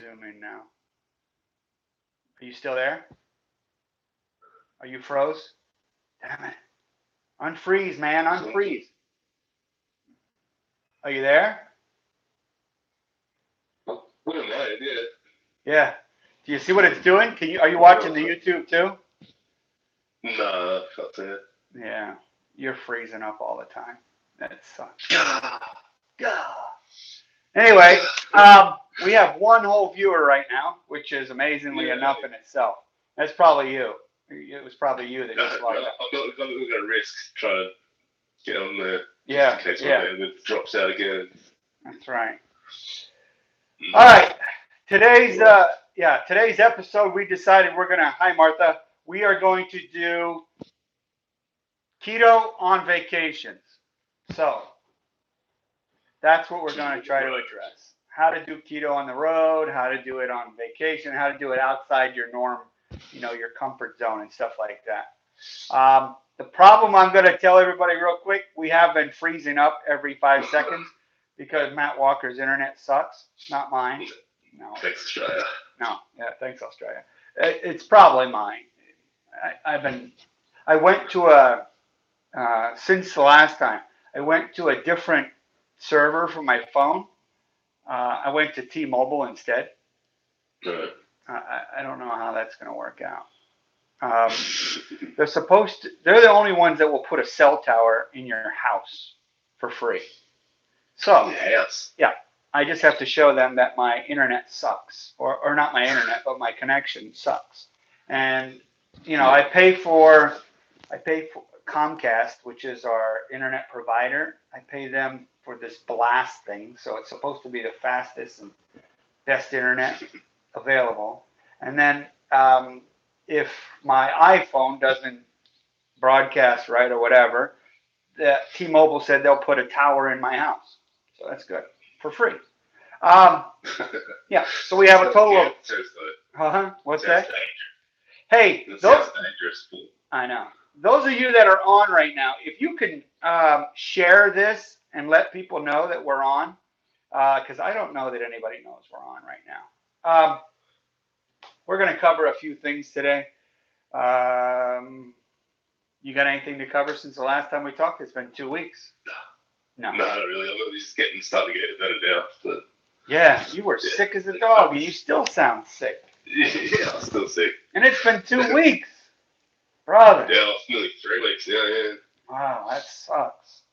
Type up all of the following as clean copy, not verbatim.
Zoom in now. Are you still there? Are you froze? Damn it. Unfreeze, man. Unfreeze. Are you there? What am I? Yeah. Yeah. Do you see what it's doing? Are you watching the YouTube too? Nah, can't see it. Yeah. You're freezing up all the time. That sucks. Anyway, we have one whole viewer right now, which is amazingly enough in itself. That's probably you. It was probably you that just logged up. I'm not going to risk trying to get on there. Yeah. In case my bandwidth drops out again. That's right. All right. Today's episode, we decided hi Martha, we are going to do keto on vacations. So that's what we're going to try to address. How to do keto on the road, how to do it on vacation, how to do it outside your norm, your comfort zone and stuff like that. The problem I'm going to tell everybody real quick, we have been freezing up every 5 seconds because Matt Walker's internet sucks. Not mine. No. Thanks, Australia. No. Yeah, thanks, Australia. It's probably mine. I went to since the last time, I went to a different server for my phone. I went to T-Mobile instead. Good. I don't know how that's going to work out. They're the only ones that will put a cell tower in your house for free. So, yes. Yeah, I just have to show them that my internet sucks, or not my internet, but my connection sucks. And, I pay for Comcast, which is our internet provider. I pay them for this blast thing, so it's supposed to be the fastest and best internet available. And then if my iPhone doesn't broadcast right or whatever, the T-Mobile said they'll put a tower in my house. So that's good, for free. Yeah, so we have a total of... What's that? Hey, those... I know. Those of you that are on right now, if you can share this and let people know that we're on, because I don't know that anybody knows we're on right now. We're going to cover a few things today. You got anything to cover since the last time we talked? It's been 2 weeks. No, not really. I'm just starting to get better now. But yeah, you were sick as a dog, and you still sound sick. Yeah, I'm still sick. And it's been 2 weeks, brother. Yeah, it's nearly 3 weeks. Yeah. Wow, that sucks.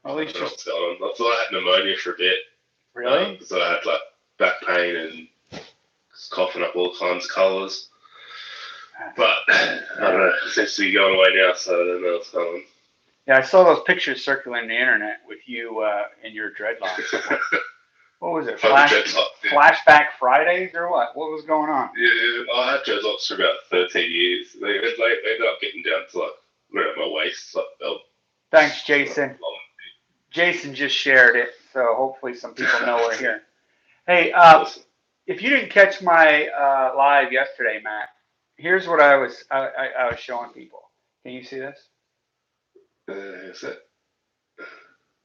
Well, at least what's going on. I thought I had pneumonia for a bit. Really? Because I had back pain and coughing up all kinds of colours. But I don't know. It seems to be going away now, so I don't know what's going on. Yeah, I saw those pictures circulating the internet with you and your dreadlocks. What was it? Flashback Fridays or what? What was going on? Yeah, I had dreadlocks for about 13 years. They ended up getting down to around my waist. Thanks, Jason. Jason just shared it, so hopefully some people know we're here. Hey, if you didn't catch my live yesterday, Matt, here's what I was showing people. Can you see this? Is it?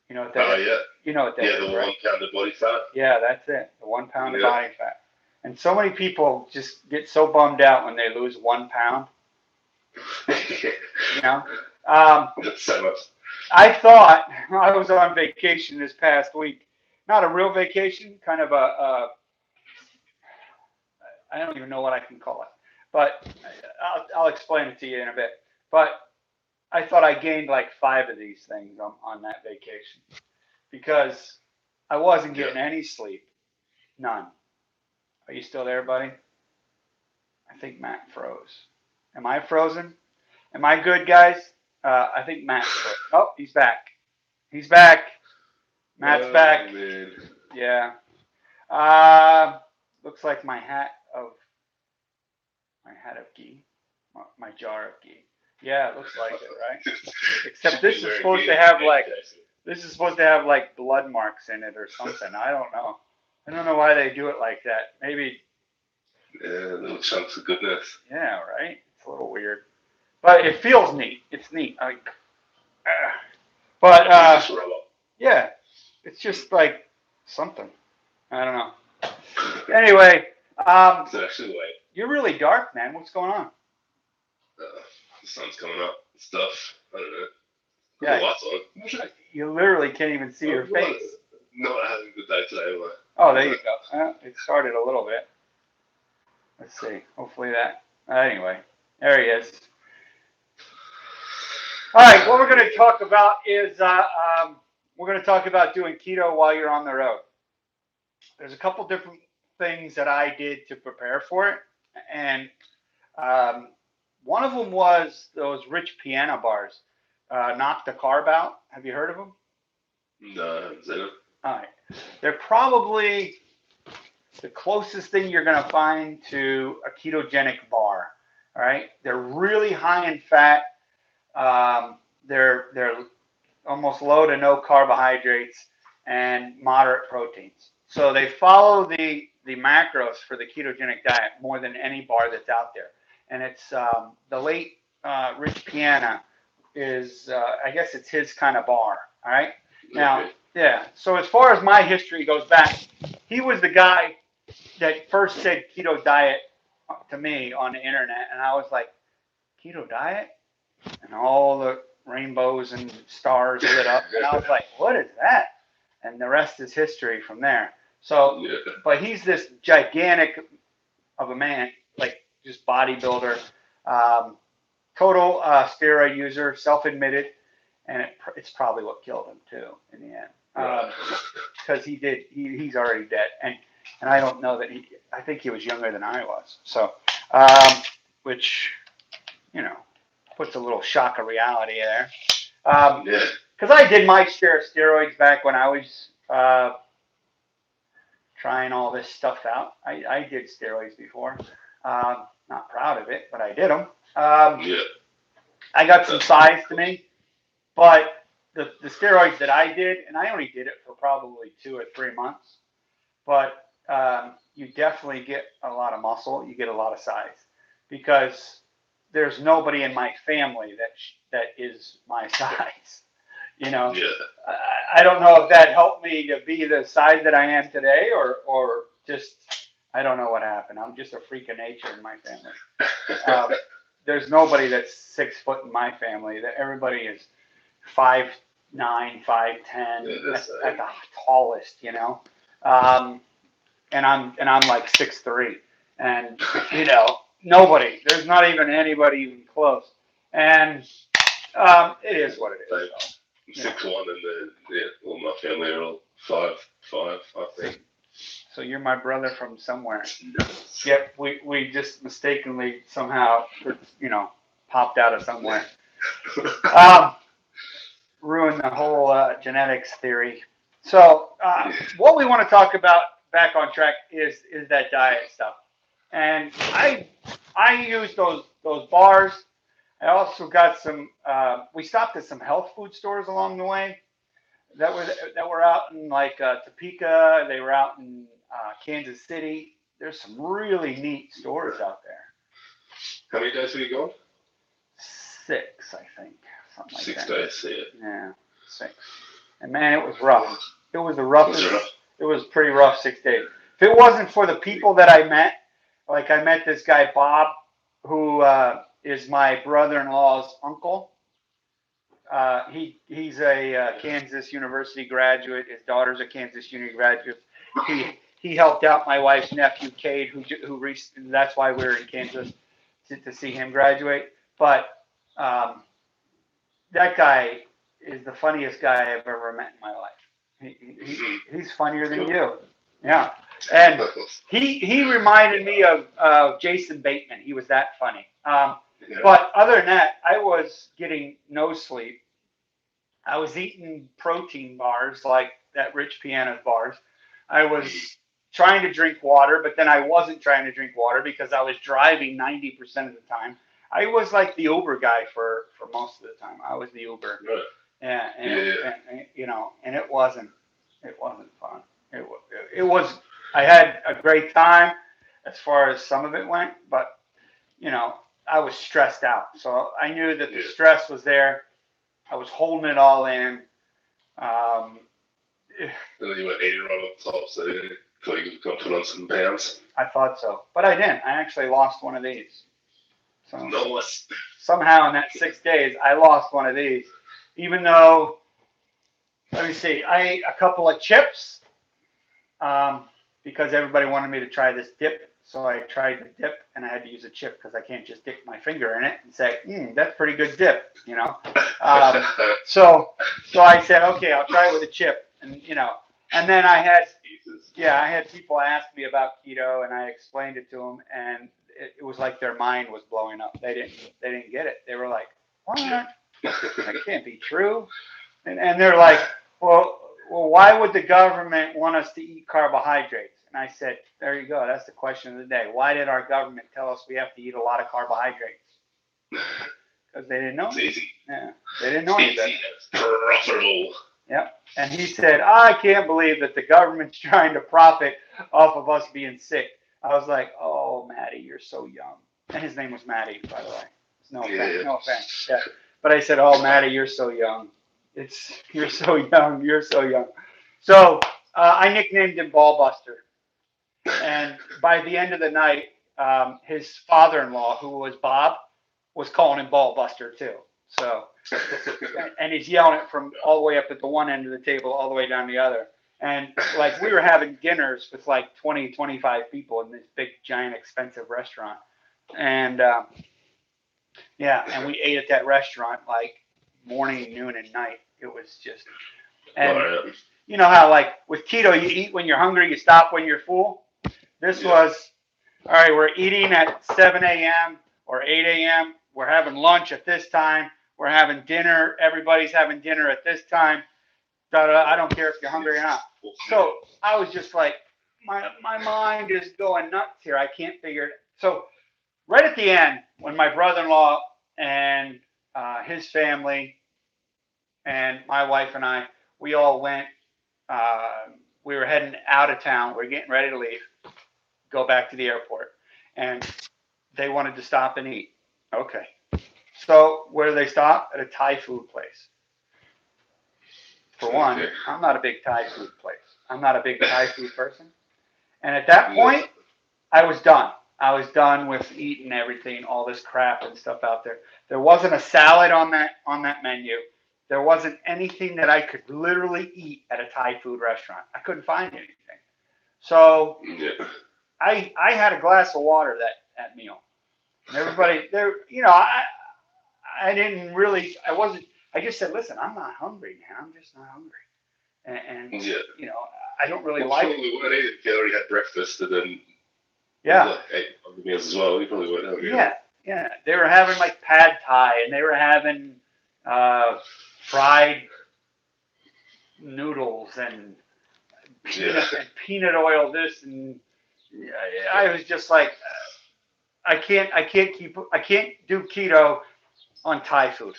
You know what that is? Yeah. You know what that is, the right? 1 pound of body fat. Yeah, that's it. The 1 pound of body fat. And so many people just get so bummed out when they lose 1 pound. That's so much. I thought I was on vacation this past week. Not a real vacation, kind of I don't even know what I can call it. But I'll explain it to you in a bit. But I thought I gained 5 of these things on that vacation because I wasn't getting any sleep. None. Are you still there, buddy? I think Matt froze. Am I frozen? Am I good, guys? I think Matt's froze. Oh, he's back. He's back. Matt's back. Man. Yeah. Looks like my hat of ghee. My jar of ghee. Yeah, it looks like it, right? Except this is supposed to have blood marks in it or something. I don't know. I don't know why they do it like that. Maybe. Yeah, little chunks of goodness. Yeah, right. It's a little weird, but it feels neat. It's neat. Yeah, it's just like something. I don't know. Anyway, It's actually white. you're really dark, man. What's going on? The sun's coming up and stuff. I don't know. Yeah, The lights on. you literally can't even see your face. Not having a good day today, am I? Oh, there you go. It started a little bit. Let's see. Hopefully that. Anyway, there he is. All right. What we're going to talk about is we're going to talk about doing keto while you're on the road. There's a couple different things that I did to prepare for it, and one of them was those rich piano bars. Knock the carb out. Have you heard of them? No, I haven't seen it. All right. They're probably the closest thing you're going to find to a ketogenic bar. All right. They're really high in fat. They're almost low to no carbohydrates and moderate proteins. So they follow the macros for the ketogenic diet more than any bar that's out there. And it's the late Rich Piana is, I guess it's his kind of bar. All right. Now, yeah. So as far as my history goes back, he was the guy that first said keto diet to me on the internet, and I was like, keto diet? And all the rainbows and stars lit up, and I was like, what is that? And the rest is history from there. So, but he's this gigantic of a man, like just bodybuilder, total steroid user, self-admitted, and it's probably what killed him too in the end, because he's already dead, and I don't know that I think he was younger than I was, so which puts a little shock of reality there. Because I did my share of steroids back when I was trying all this stuff out. I did steroids before. Not proud of it, but I did them. I got some size to me, but the steroids that I did, and I only did it for probably 2 or 3 months, but you definitely get a lot of muscle. You get a lot of size because there's nobody in my family that is my size. I don't know if that helped me to be the size that I am today, or just I don't know what happened. I'm just a freak of nature in my family. There's nobody that's 6 foot in my family. That everybody is 5'9", 5'10", at the tallest, and I'm like 6'3", and nobody. There's not even anybody even close, and it is what it is. 6'1", and my family are all 5'5", I think. So you're my brother from somewhere. Yep, we just mistakenly somehow, popped out of somewhere. Ruined the whole genetics theory. So what we want to talk about, back on track, is that diet stuff. And I used those bars. I also got some. We stopped at some health food stores along the way that were out in like Topeka. They were out in Kansas City. There's some really neat stores out there. How many days have you gone? 6, I think. Something like 6 that. days, yeah. Yeah, 6. And man, it was rough. It was the roughest. It was pretty rough 6 days. If it wasn't for the people that I met, like I met this guy Bob, who is my brother-in-law's uncle. He's a Kansas University graduate. His daughter's a Kansas Uni graduate. He helped out my wife's nephew Cade, who recently, that's why we were in Kansas to see him graduate. But that guy is the funniest guy I've ever met in my life. He's funnier than you. Yeah. And he reminded me of Jason Bateman. He was that funny. But other than that, I was getting no sleep. I was eating protein bars like that Rich Piana's bars. I was trying to drink water, but then I wasn't trying to drink water because I was driving 90% of the time. I was like the Uber guy for most of the time. I was the Uber. And it wasn't fun. It was. I had a great time as far as some of it went, but I was stressed out. So I knew that the stress was there. I was holding it all in. And then you went 80 right on top, so Thought you got put on some pounds. I thought so, but I didn't. I actually lost one of these. So Nice. somehow in that 6 days, I lost one of these, even though, let me see, I ate a couple of chips because everybody wanted me to try this dip. So I tried the dip, and I had to use a chip because I can't just stick my finger in it and say, that's pretty good dip, So I said, okay, I'll try it with a chip, and and then I had people ask me about keto, and I explained it to them, and it was like their mind was blowing up. They didn't get it. They were like, what? That can't be true. And they're like, well, why would the government want us to eat carbohydrates? And I said, there you go. That's the question of the day. Why did our government tell us we have to eat a lot of carbohydrates? Because they didn't know. It's easy. Yeah, they didn't know any better. It's profitable. Yep. And he said, I can't believe that the government's trying to profit off of us being sick. I was like, oh, Matty, you're so young. And his name was Matty, by the way. No offense. Yeah. But I said, oh, Matty, you're so young. You're so young. You're so young. So I nicknamed him Ball Buster. And by the end of the night, his father-in-law, who was Bob, was calling him Ball Buster too. So, and he's yelling it from all the way up at the one end of the table, all the way down the other. And like we were having dinners with like 20, 25 people in this big, giant, expensive restaurant. And and we ate at that restaurant like morning, noon, and night. It was just, and you know how like with keto, you eat when you're hungry, you stop when you're full. This was, all right, we're eating at 7 a.m. or 8 a.m. We're having lunch at this time. We're having dinner. Everybody's having dinner at this time. I don't care if you're hungry or not. So I was just like, my mind is going nuts here. I can't figure it. So right at the end, when my brother-in-law and his family and my wife and I, we all went, we were heading out of town. We're getting ready to leave, go back to the airport. And they wanted to stop and eat. Okay. So where do they stop? At a Thai food place. For one, I'm not a big Thai food place. I'm not a big Thai food person. And at that point, I was done. I was done with eating everything, all this crap and stuff out there. There wasn't a salad on that menu. There wasn't anything that I could literally eat at a Thai food restaurant. I couldn't find anything. So I had a glass of water that meal. And everybody there, I didn't really, I just said, listen, I'm not hungry, man. I'm just not hungry. And I don't really like it. You weren't either. You already had breakfast and then ate other meals as well. You probably weren't hungry. Yeah. They were having like pad thai, and they were having fried noodles and peanut oil this, and I was just like, I can't do keto on Thai food.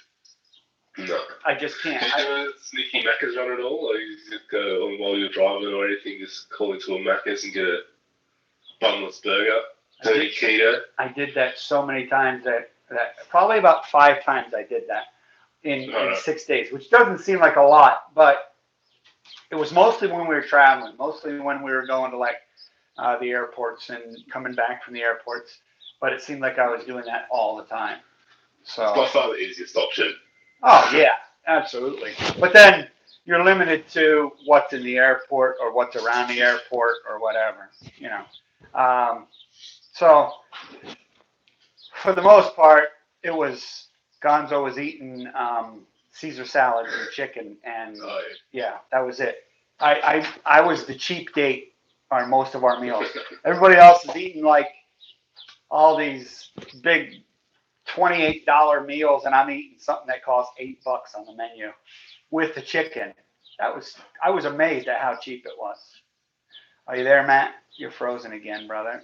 No. I just can't. Did you do a sneaky Macca's run at all? Or you just go while you're driving or anything, just call into a Macca's and get a bunless burger? Dirty keto? I did that so many times that probably about 5 times I did that in 6 days, which doesn't seem like a lot, but it was mostly when we were traveling, mostly when we were going to like the airports and coming back from the airports. But it seemed like I was doing that all the time. So it's by far the easiest option. Oh yeah, absolutely. But then you're limited to what's in the airport or what's around the airport or whatever, So for the most part, it was Gonzo was eating Caesar salads and chicken, and that was it. I was the cheap date on most of our meals. Everybody else is eating like all these big $28 meals, and I'm eating something that costs $8 on the menu with the chicken. I was amazed at how cheap it was. Are you there, Matt? You're frozen again, brother.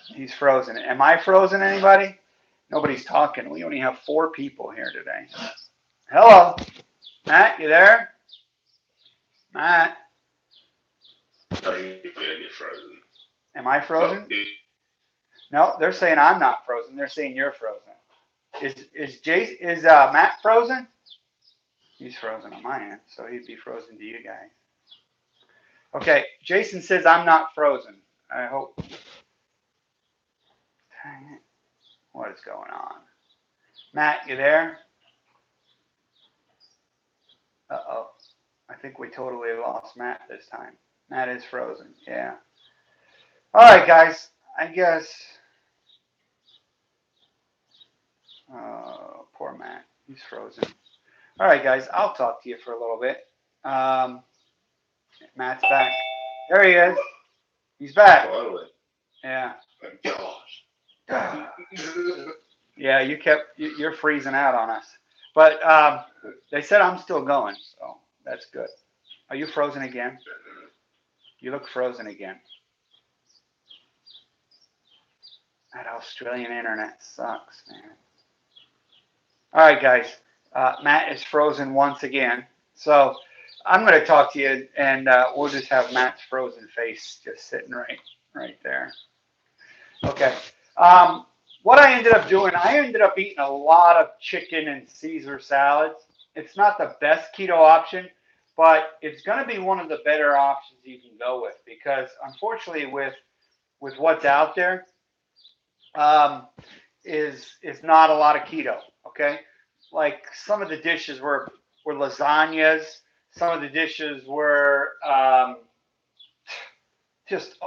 He's frozen. Am I frozen, anybody? Nobody's talking. We only have 4 people here today. Hello, Matt, you there? Matt? You're frozen. Am I frozen? No, they're saying I'm not frozen. They're saying you're frozen. Is Matt frozen? He's frozen on my end, so he'd be frozen to you guys. Okay, Jason says I'm not frozen. I hope. Dang it. What is going on? Matt, you there? Uh-oh. I think we totally lost Matt this time. Matt is frozen. Yeah. All right, guys. I guess. Oh, poor Matt. He's frozen. All right, guys. I'll talk to you for a little bit. Um, Matt's back. There he is. He's back. Finally. Yeah. Gosh. Yeah, you're freezing out on us. But they said I'm still going, so that's good. Are you frozen again? You look frozen again. That Australian internet sucks, man. All right, guys. Matt is frozen once again. So I'm going to talk to you, and we'll just have Matt's frozen face just sitting right there. Okay. What I ended up doing, I ended up eating a lot of chicken and Caesar salads. It's not the best keto option, but it's going to be one of the better options you can go with because unfortunately with what's out there, um, is not a lot of keto. Okay, like some of the dishes were lasagnas. Some of the dishes were just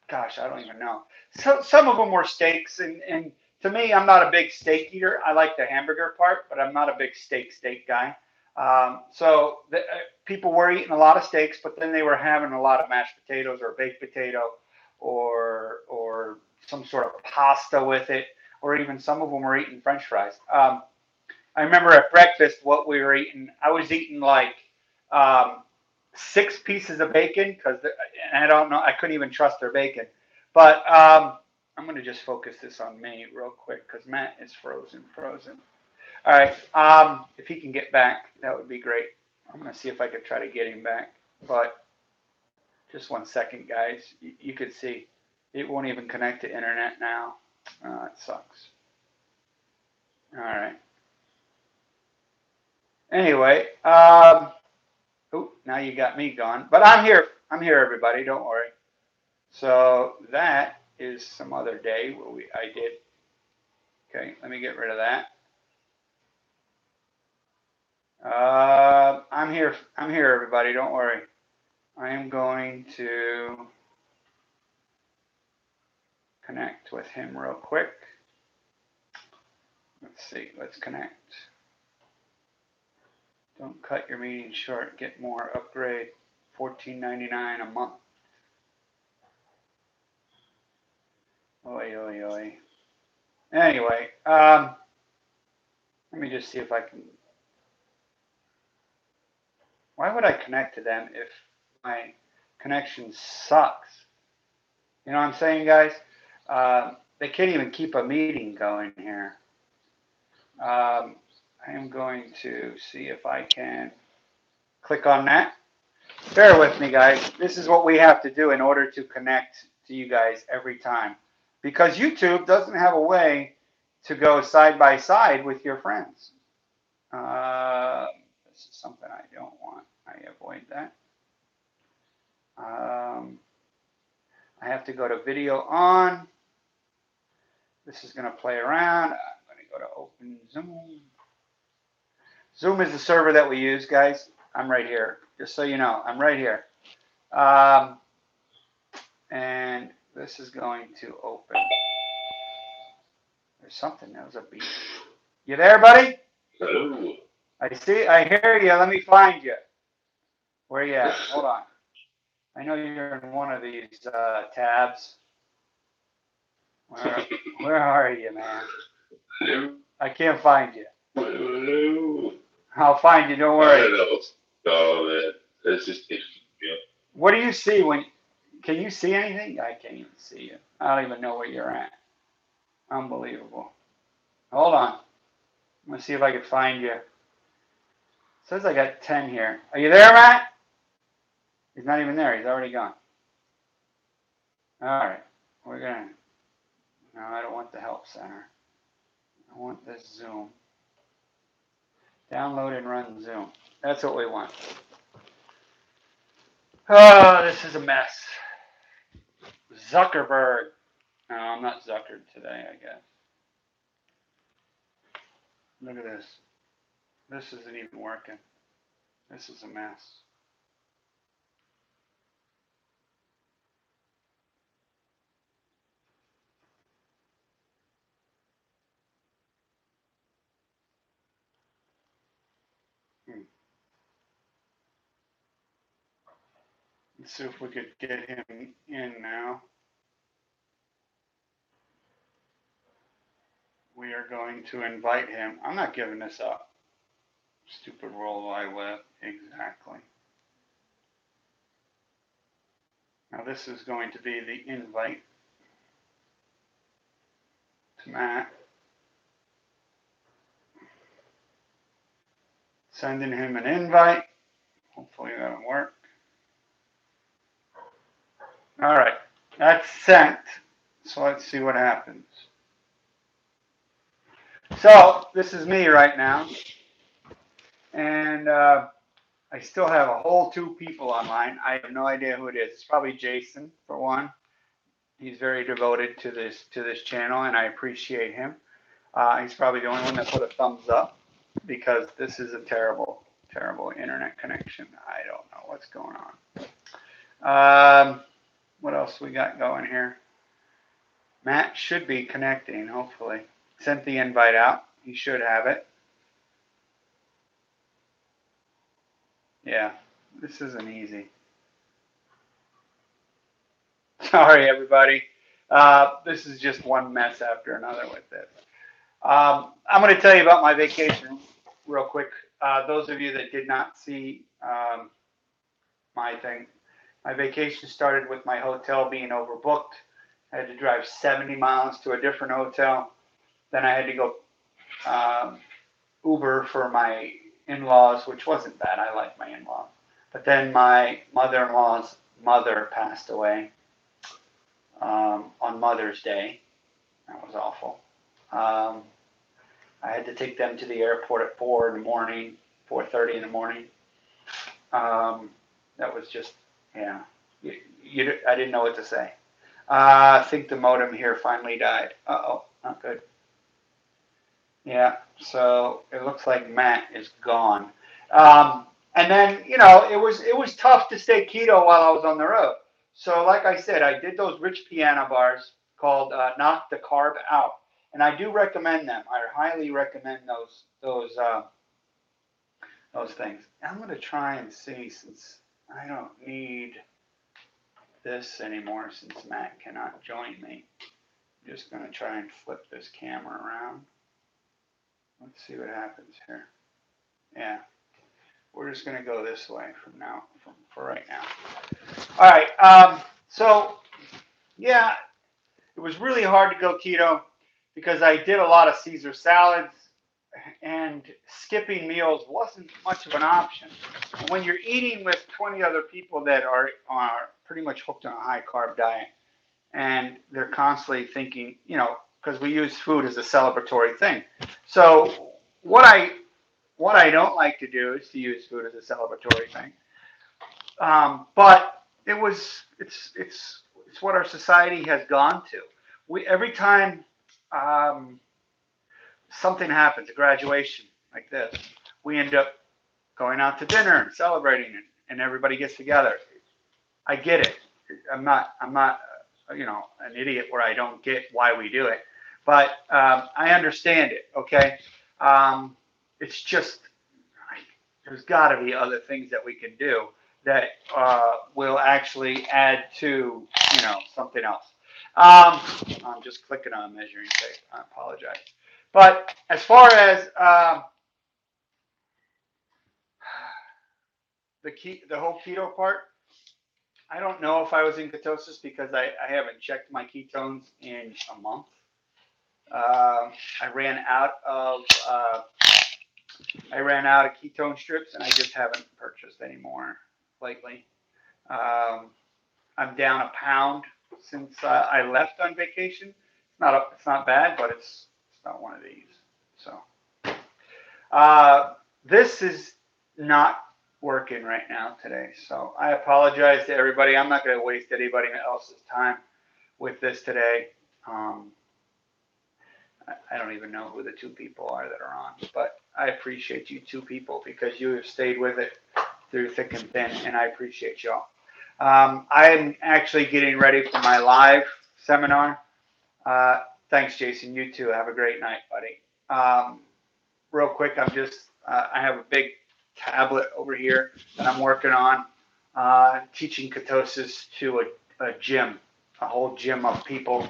gosh, I don't even know. So some of them were steaks, and to me, I'm not a big steak eater. I like the hamburger part, but I'm not a big steak guy. People were eating a lot of steaks, but then they were having a lot of mashed potatoes or baked potato, or some sort of pasta with it, or even some of them were eating French fries. I remember at breakfast what we were eating. I was eating like um, 6 pieces of bacon because I don't know. I couldn't even trust their bacon. But I'm going to just focus this on me real quick because Matt is frozen. All right. If he can get back, that would be great. I'm going to see if I could try to get him back. But just 1 second, guys. You could see it won't even connect to internet now. It sucks. All right. Anyway, now you got me gone. But I'm here. I'm here, everybody. Don't worry. So that is some other day where I did. Okay, let me get rid of that. I'm here. I'm here, everybody. Don't worry. I am going to connect with him real quick. Let's see. Let's connect. Don't cut your meeting short. Get more. Upgrade. $14.99 a month. Oi, oi, oi. Anyway, let me just see if I can. Why would I connect to them if my connection sucks? You know what I'm saying, guys? They can't even keep a meeting going here. I am going to see if I can click on that. Bear with me, guys. This is what we have to do in order to connect to you guys every time. Because YouTube doesn't have a way to go side by side with your friends. This is something I don't want. I avoid that. I have to go to video on. This is going to play around. I'm going to go to open Zoom. Zoom is the server that we use, guys. I'm right here. Just so you know, I'm right here. And this is going to open. There's something. That was a beep. You there, buddy? Hello. I see. I hear you. Let me find you. Where you at? Hold on. I know you're in one of these tabs. Where are you, man? Hello. I can't find you. Hello. I'll find you. Don't I worry. don't know. Oh, man. It's just, yeah. What do you see when? Can you see anything? I can't even see you. I don't even know where you're at. Unbelievable. Hold on. I'm gonna see if I can find you. It says I got 10 here. Are you there, Matt? He's not even there. He's already gone. All right. We're gonna. No, I don't want the help center. I want this Zoom. Download and run Zoom. That's what we want. Oh, this is a mess. Zuckerberg. No, I'm not Zuckered today, I guess. Look at this. This isn't even working. This is a mess. Hmm. Let's see if we could get him in now. We are going to invite him. I'm not giving this up. Stupid world wide web. Exactly. Now this is going to be the invite to Matt. Sending him an invite. Hopefully that'll work. All right. That's sent. So let's see what happens. So this is me right now. And I still have a whole two people online. I have no idea who it is. It's probably Jason for one. He's very devoted to this channel, and I appreciate him. He's probably the only one that put a thumbs up because this is a terrible, terrible internet connection. I don't know what's going on. What else we got going here? Matt should be connecting, hopefully. Sent the invite out. He should have it. Yeah, this isn't easy. Sorry, everybody. This is just one mess after another with this. I'm going to tell you about my vacation real quick. Those of you that did not see my thing, my vacation started with my hotel being overbooked. I had to drive 70 miles to a different hotel. Then I had to go Uber for my in-laws, which wasn't bad. I like my in-laws. But then my mother-in-law's mother passed away on Mother's Day. That was awful. I had to take them to the airport at 4 in the morning, 4:30 in the morning. That was just, yeah. I didn't know what to say. I think the modem here finally died. Uh-oh, not good. Yeah, so it looks like Matt is gone. And then, it was tough to stay keto while I was on the road. So like I said, I did those rich piano bars called Knock the Carb Out. And I do recommend them. I highly recommend those things. I'm going to try and see, since I don't need this anymore, since Matt cannot join me. I'm just going to try and flip this camera around. Let's see what happens here. Yeah, we're just going to go this way for right now. All right. So yeah, it was really hard to go keto because I did a lot of Caesar salads, and skipping meals wasn't much of an option. When you're eating with 20 other people that are pretty much hooked on a high carb diet, and they're constantly thinking, because we use food as a celebratory thing. So what I don't like to do is to use food as a celebratory thing. But it's what our society has gone to. Every time something happens, a graduation like this, we end up going out to dinner and celebrating it, and everybody gets together. I get it. I'm not an idiot where I don't get why we do it, but I understand it. Okay, it's just there's got to be other things that we can do that will actually add to something else. I'm just clicking on measuring tape. I apologize. But as far as the whole keto part, I don't know if I was in ketosis because I haven't checked my ketones in a month. I ran out of ketone strips, and I just haven't purchased any more lately. I'm down a pound since I left on vacation. It's not bad, but it's not one of these. So this is not working right now today. So I apologize to everybody. I'm not going to waste anybody else's time with this today. Um, I don't even know who the two people are that are on, but I appreciate you two people because you have stayed with it through thick and thin, and I appreciate y'all. I'm actually getting ready for my live seminar. Thanks, Jason. You too. Have a great night, buddy. Real quick, I have a big tablet over here that I'm working on, teaching ketosis to a gym, a whole gym of people.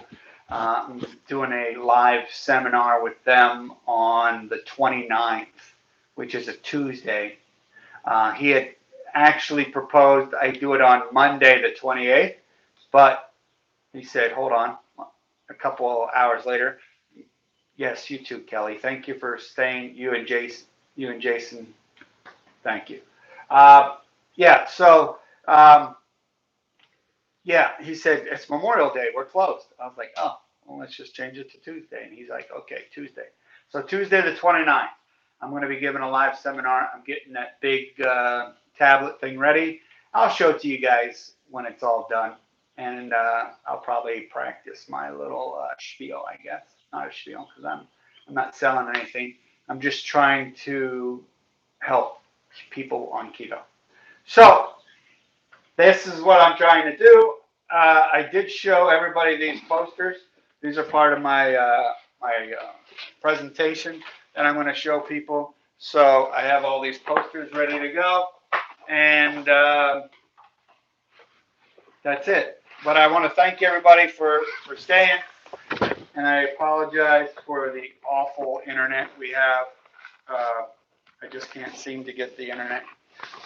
I'm doing a live seminar with them on the 29th, which is a Tuesday. He had actually proposed I do it on Monday, the 28th, but he said, hold on, a couple hours later. Yes, you too, Kelly. Thank you for staying. You and Jason. Thank you. Yeah. So, yeah, he said it's Memorial Day. We're closed. I was like, oh, well, let's just change it to Tuesday. And he's like, okay, Tuesday. So Tuesday the 29th, I'm going to be giving a live seminar. I'm getting that big tablet thing ready. I'll show it to you guys when it's all done. And I'll probably practice my little spiel, I guess. Not a spiel because I'm not selling anything. I'm just trying to help people on keto. So this is what I'm trying to do. I did show everybody these posters. These are part of my presentation that I'm going to show people. So I have all these posters ready to go, and that's it. But I want to thank everybody for staying, and I apologize for the awful internet we have. I just can't seem to get the internet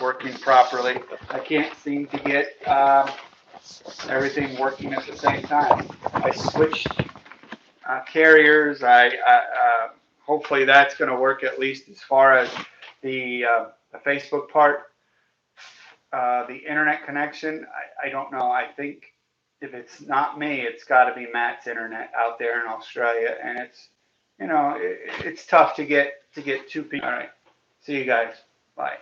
working properly. I can't seem to get everything working at the same time. I switched carriers. Hopefully that's going to work at least as far as the Facebook part. The internet connection, I don't know. I think if it's not me, it's got to be Matt's internet out there in Australia, and it's tough to get two people. All right, see you guys. Bye.